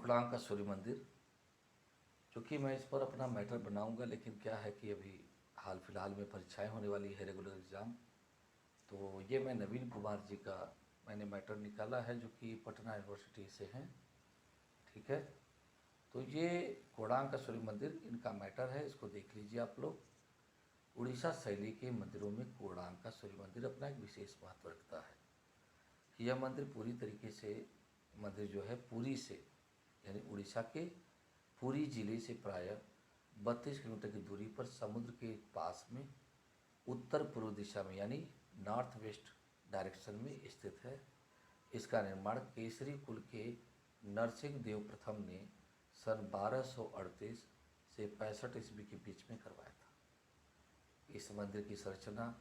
कोणार्क का सूर्य मंदिर, चूँकि मैं इस पर अपना मैटर बनाऊंगा, लेकिन क्या है कि अभी हाल फिलहाल में परीक्षाएं होने वाली है, रेगुलर एग्ज़ाम। तो ये मैं नवीन कुमार जी का मैंने मैटर निकाला है, जो कि पटना यूनिवर्सिटी से हैं। ठीक है, तो ये कोणार्क का सूर्य मंदिर इनका मैटर है, इसको देख लीजिए आप लोग। उड़ीसा शैली के मंदिरों में कोणार्क का सूर्य मंदिर अपना एक विशेष महत्व रखता है। यह मंदिर पूरी तरीके से मंदिर जो है पुरी से, यानी उड़ीसा के पुरी जिले से प्रायः 32 किलोमीटर की दूरी पर समुद्र के पास में उत्तर पूर्व दिशा में, यानी नॉर्थ वेस्ट डायरेक्शन में स्थित है। इसका निर्माण केसरी कुल के नरसिंह देव प्रथम ने सन 1238 से 65 ईस्वी के बीच में करवाया था। इस मंदिर की संरचना,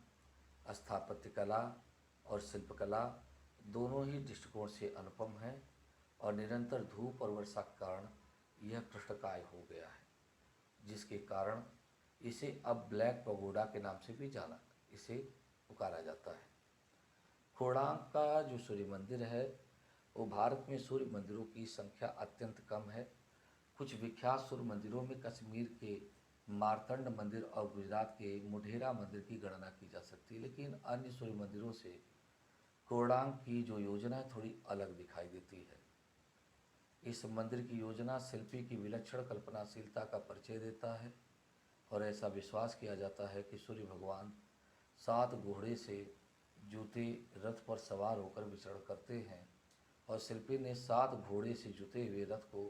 स्थापत्य कला और शिल्पकला दोनों ही दृष्टिकोण से अनुपम है, और निरंतर धूप और वर्षा के कारण यह कृष्णकाय हो गया है, जिसके कारण इसे अब ब्लैक पगोडा के नाम से भी इसे पुकारा जाता है। कोणार्क का जो सूर्य मंदिर है वो भारत में सूर्य मंदिरों की संख्या अत्यंत कम है। कुछ विख्यात सूर्य मंदिरों में कश्मीर के मार्तंड मंदिर और गुजरात के मोढेरा मंदिर की गणना की जा सकती है, लेकिन अन्य सूर्य मंदिरों से कोणार्क की जो योजना है थोड़ी अलग दिखाई देती है। इस मंदिर की योजना शिल्पी की विलक्षण कल्पनाशीलता का परिचय देता है, और ऐसा विश्वास किया जाता है कि सूर्य भगवान 7 घोड़े से जूते रथ पर सवार होकर विचरण करते हैं, और शिल्पी ने 7 घोड़े से जुते हुए रथ को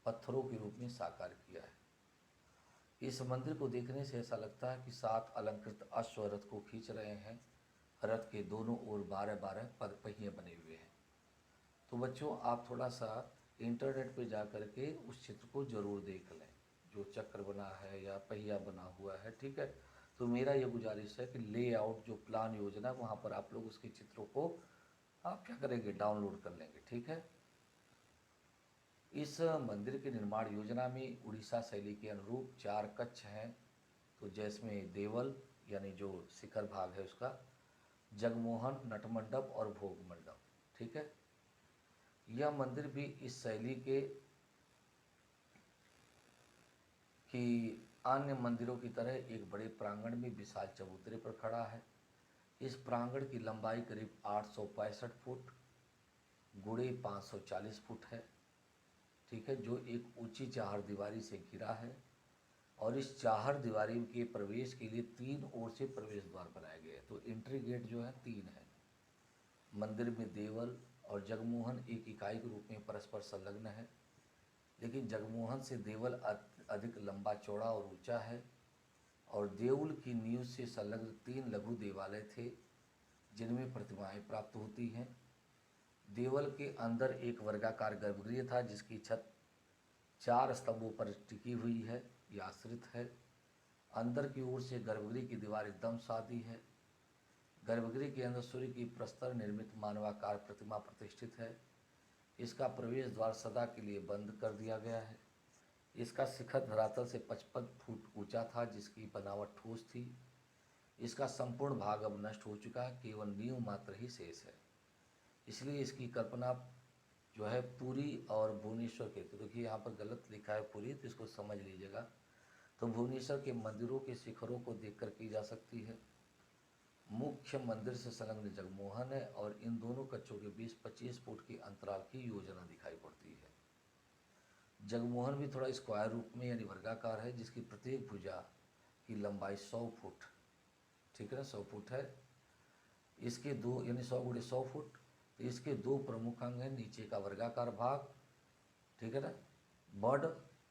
पत्थरों के रूप में साकार किया है। इस मंदिर को देखने से ऐसा लगता है कि 7 अलंकृत अश्व रथ को खींच रहे हैं। रथ के दोनों ओर 12-12 पहिए बने हुए हैं। तो बच्चों, आप थोड़ा सा इंटरनेट पे जा कर के उस चित्र को ज़रूर देख लें, जो चक्र बना है या पहिया बना हुआ है। ठीक है, तो मेरा ये गुजारिश है कि लेआउट जो प्लान योजना, वहाँ पर आप लोग उसके चित्रों को आप क्या करेंगे, डाउनलोड कर लेंगे। ठीक है, इस मंदिर के निर्माण योजना में उड़ीसा शैली के अनुरूप 4 कक्ष हैं। तो जिसमें देवल, यानी जो शिखर भाग है उसका, जगमोहन, नटमंडप और भोग मंडप। ठीक है, यह मंदिर भी इस शैली के कि अन्य मंदिरों की तरह एक बड़े प्रांगण में विशाल चबूतरे पर खड़ा है। इस प्रांगण की लंबाई करीब 865 फुट, गुणे 540 फुट है। ठीक है, जो एक ऊंची चार दीवारी से घिरा है, और इस चार दीवारी के प्रवेश के लिए 3 ओर से प्रवेश द्वार बनाए गए हैं। तो एंट्री गेट जो है 3 है। मंदिर में देवल और जगमोहन एक इकाई के रूप में परस्पर संलग्न है, लेकिन जगमोहन से देवल अधिक लंबा चौड़ा और ऊंचा है। और देउल की नींव से संलग्न 3 लघु देवालय थे, जिनमें प्रतिमाएं प्राप्त होती हैं। देवल के अंदर एक वर्गाकार गर्भगृह था, जिसकी छत 4 स्तंभों पर टिकी हुई है या आश्रित है। अंदर की ओर से गर्भगृह की दीवार एकदम सादी है। गर्भगृह के अंदर सूर्य की प्रस्तर निर्मित मानवाकार प्रतिमा प्रतिष्ठित है। इसका प्रवेश द्वार सदा के लिए बंद कर दिया गया है। इसका शिखर धरातल से 55 फुट ऊंचा था, जिसकी बनावट ठोस थी। इसका संपूर्ण भाग अब नष्ट हो चुका है, केवल नींव मात्र ही शेष है। इसलिए इसकी कल्पना जो है पुरी और भुवनेश्वर के, तो देखिए यहाँ पर गलत लिखा है पुरी, तो इसको समझ लीजिएगा। तो भुवनेश्वर के मंदिरों के शिखरों को देखकर की जा सकती है। मुख्य मंदिर से संलग्न जगमोहन है, और इन दोनों कक्षों के बीच 25 फुट की अंतराल की योजना दिखाई पड़ती है। जगमोहन भी थोड़ा स्क्वायर रूप में यानी वर्गाकार है, जिसकी प्रत्येक भुजा की लंबाई 100 फुट, ठीक है ना, 100 फुट है। इसके दो यानी 100 गुणे 100 फुट। तो इसके 2 प्रमुख अंग हैं, नीचे का वर्गाकार भाग, ठीक है ना, बड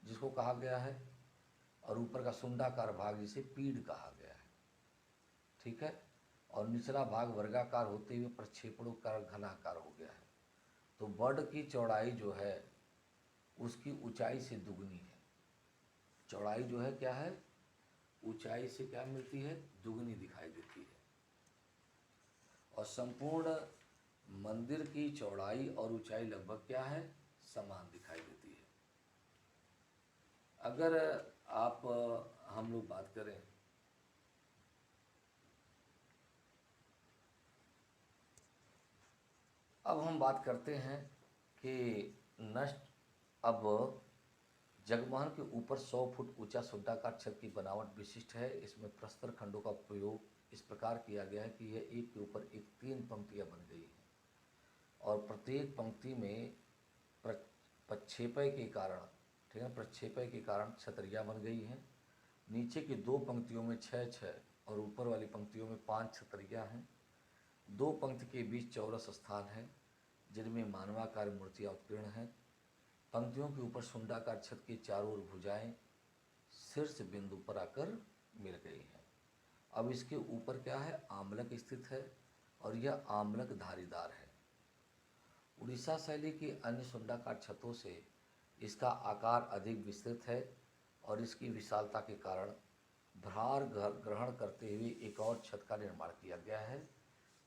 जिसको कहा गया है, और ऊपर का सुंडाकार भाग जिसे पीड कहा गया है। ठीक है, और निचला भाग वर्गाकार होते हुए प्रक्षेपणों का घनाकार हो गया है। तो बड की चौड़ाई जो है उसकी ऊंचाई से दुगनी है। चौड़ाई जो है क्या है, ऊंचाई से क्या मिलती है, दुगनी दिखाई देती है। और संपूर्ण मंदिर की चौड़ाई और ऊंचाई लगभग क्या है, समान दिखाई देती है। अगर आप हम लोग बात करें अब हम बात करते हैं कि नष्ट अब जगमोहन के ऊपर 100 फुट ऊंचा सुंडाकार छत की बनावट विशिष्ट है। इसमें प्रस्तर खंडों का प्रयोग इस प्रकार किया गया है कि यह एक के ऊपर एक 3 पंक्तियां बन गई हैं और प्रत्येक पंक्ति में प्रक्षेपय के कारण, ठीक है, प्रक्षेपय के कारण छतरियाँ बन गई हैं। नीचे की 2 पंक्तियों में 6-6 और ऊपर वाली पंक्तियों में 5 छतरियाँ हैं। 2 पंक्ति के बीच चौरस स्थान है जिनमें मानवाकार मूर्तियाँ उत्कीर्ण हैं। पंक्तियों के ऊपर सुंडाकार छत की चारों ओर भुजाएं शीर्ष बिंदु पर आकर मिल गई हैं। अब इसके ऊपर क्या है, आमलक स्थित है और यह आमलक धारीदार है। उड़ीसा शैली की अन्य सुंडाकार छतों से इसका आकार अधिक विस्तृत है और इसकी विशालता के कारण भार ग्रहण करते हुए एक और छत का निर्माण किया गया है।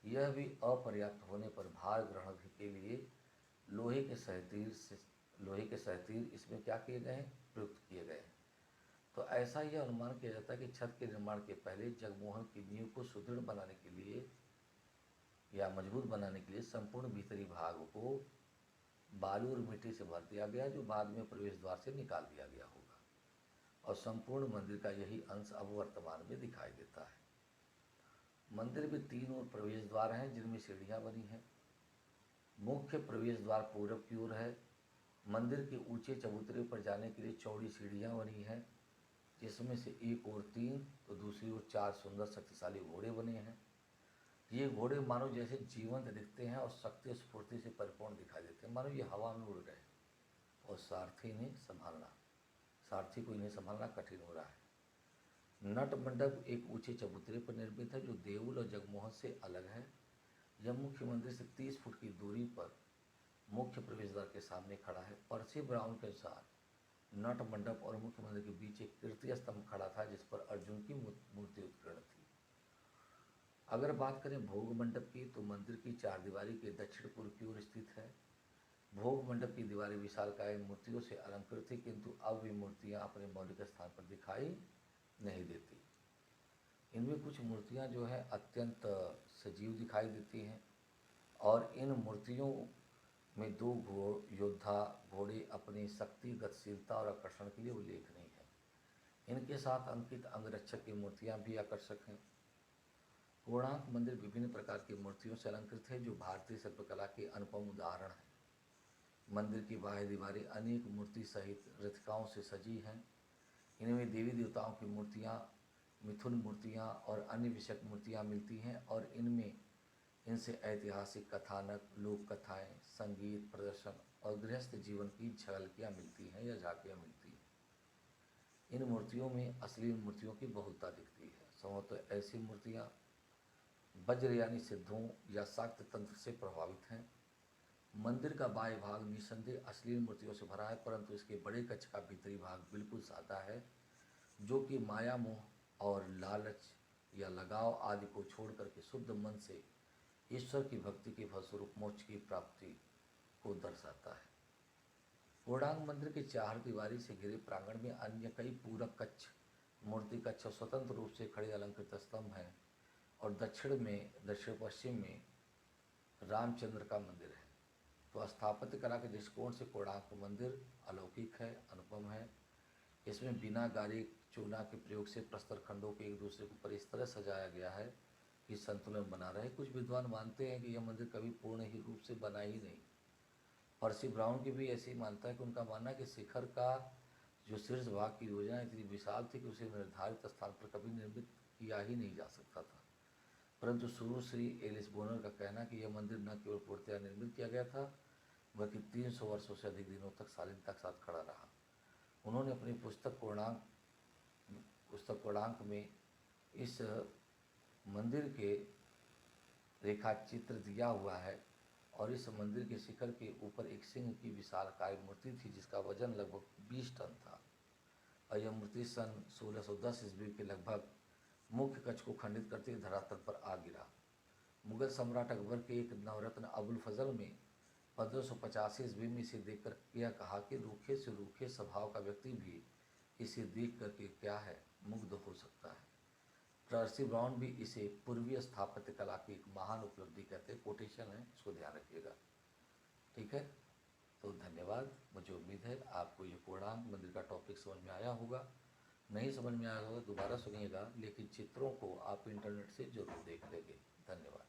यह भी अपर्याप्त होने पर भार ग्रहण के लिए लोहे के सहतीर इसमें क्या किए गए हैं, प्रयुक्त किए गए हैं। तो ऐसा यह अनुमान किया जाता है कि छत के निर्माण के पहले जगमोहन की नींव को सुदृढ़ बनाने के लिए या मजबूत बनाने के लिए संपूर्ण भीतरी भाग को बालू और मिट्टी से भर दिया गया, जो बाद में प्रवेश द्वार से निकाल दिया गया होगा और संपूर्ण मंदिर का यही अंश अब वर्तमान में दिखाई देता है। मंदिर में 3 और प्रवेश द्वार हैं जिनमें सीढ़ियां बनी हैं। मुख्य प्रवेश द्वार पूरब की ओर है। मंदिर के ऊंचे चबूतरे पर जाने के लिए चौड़ी सीढ़ियां बनी हैं, जिसमें से एक ओर 3 तो दूसरी ओर 4 सुंदर शक्तिशाली घोड़े बने हैं। ये घोड़े मानो जैसे जीवंत दिखते हैं और शक्ति और स्फूर्ति से परिपूर्ण दिखाई देते हैं, मानो ये हवा में उड़ रहे हैं और सारथी को इन्हें संभालना कठिन हो रहा है। नट मंडप एक ऊंचे चबूतरे पर निर्मित है जो देउल और जगमोहन से अलग है। यह मुख्य मंदिर से 30 फुट की दूरी पर मुख्य प्रवेश द्वार के सामने खड़ा है। पर्सी ब्राउन के अनुसार नट मंडप और मुख्य मंदिर के बीच एक तृतीय स्तंभ खड़ा था जिस पर अर्जुन की मूर्ति उत्कीर्ण थी। अगर बात करें भोग मंडप की तो मंदिर की 4 दीवारी के दक्षिण पूर्व की ओर स्थित है। भोग मंडप की दीवारें विशालकाय मूर्तियों से अलंकृत थी, किंतु अब वे मूर्तियां अपने मौलिक स्थान पर दिखाई नहीं देती। इनमें कुछ मूर्तियां जो है अत्यंत सजीव दिखाई देती हैं और इन मूर्तियों में 2 योद्धा घोड़े अपनी शक्ति, गतिशीलता और आकर्षण के लिए उल्लेखनीय है। इनके साथ अंकित अंगरक्षक की मूर्तियां भी आकर्षक हैं। कोणार्क मंदिर विभिन्न प्रकार की मूर्तियों से अलंकृत है जो भारतीय शिल्पकला के अनुपम उदाहरण हैं। मंदिर की बाह्य दीवारें अनेक मूर्ति सहित रथिकाओं से सजी हैं। इनमें देवी देवताओं की मूर्तियाँ, मिथुन मूर्तियाँ और अन्य विषयक मूर्तियाँ मिलती हैं और इनसे ऐतिहासिक कथानक, लोक कथाएँ, संगीत प्रदर्शन और गृहस्थ जीवन की झलकियाँ मिलती हैं या झांकियाँ मिलती हैं। इन मूर्तियों में असली मूर्तियों की बहुलता दिखती है। संभवतः ऐसी मूर्तियाँ वज्र यानी सिद्धों या शाक्त तंत्र से प्रभावित हैं। मंदिर का बाह्य भाग निसंदेह अश्लील मूर्तियों से भरा है, परंतु इसके बड़े कक्ष का भीतरी भाग बिल्कुल सादा है, जो कि माया, मोह और लालच या लगाव आदि को छोड़ करके शुद्ध मन से ईश्वर की भक्ति के फलस्वरूप मोक्ष की प्राप्ति को दर्शाता है। पूर्णांग मंदिर के 4 दीवारी से घिरे प्रांगण में अन्य कई पूरक कक्ष, मूर्ति कक्ष, स्वतंत्र रूप से खड़े अलंकृत स्तंभ हैं और दक्षिण पश्चिम में रामचंद्र का मंदिर है। तो स्थापत्य कला के दृष्टिकोण से कोणार्क मंदिर अलौकिक है, अनुपम है। इसमें बिना गारे चूना के प्रयोग से प्रस्तर खंडों को एक दूसरे के ऊपर इस तरह सजाया गया है कि संतुलन बना रहे। कुछ विद्वान मानते हैं कि यह मंदिर कभी पूर्ण ही रूप से बना ही नहीं। पर्सी ब्राउन की भी ऐसी मानता है कि उनका मानना है कि शिखर का जो शीर्ष भाग की योजना इतनी विशाल थी कि उसे निर्धारित स्थान पर कभी निर्मित किया ही नहीं जा सकता था, परंतु शुरू श्री एलिस बोनर का कहना कि यह मंदिर न केवल पूर्णतया निर्मित किया गया था बल्कि 300 वर्षों से अधिक दिनों तक शालीनता के साथ खड़ा रहा। उन्होंने अपनी पुस्तक कोणार्क में इस मंदिर के रेखाचित्र दिया हुआ है और इस मंदिर के शिखर के ऊपर एक सिंह की विशालकाय मूर्ति थी जिसका वजन लगभग 20 टन था और यह मूर्ति सन 1610 ईस्वी के लगभग मुख्य कक्ष को खंडित करते हुए धरातल पर आ गिरा। मुगल सम्राट अकबर के एक नवरत्न अबुल फजल में 1585 ईस्वी में इसे देखकर यह कहा कि रूखे से रूखे स्वभाव का व्यक्ति भी इसे देख करके क्या है, मुग्ध हो सकता है। पर्सी ब्राउन भी इसे पूर्वीय स्थापत्य कला की एक महान उपलब्धि कहते हैं। कोटेशन है, इसको ध्यान रखिएगा। ठीक है, तो धन्यवाद। मुझे उम्मीद है सिद्धांत मंदिर का टॉपिक समझ में आया होगा। नहीं समझ में आया होगा दोबारा सुनिएगा, लेकिन चित्रों को आप इंटरनेट से जरूर देख लेंगे। धन्यवाद।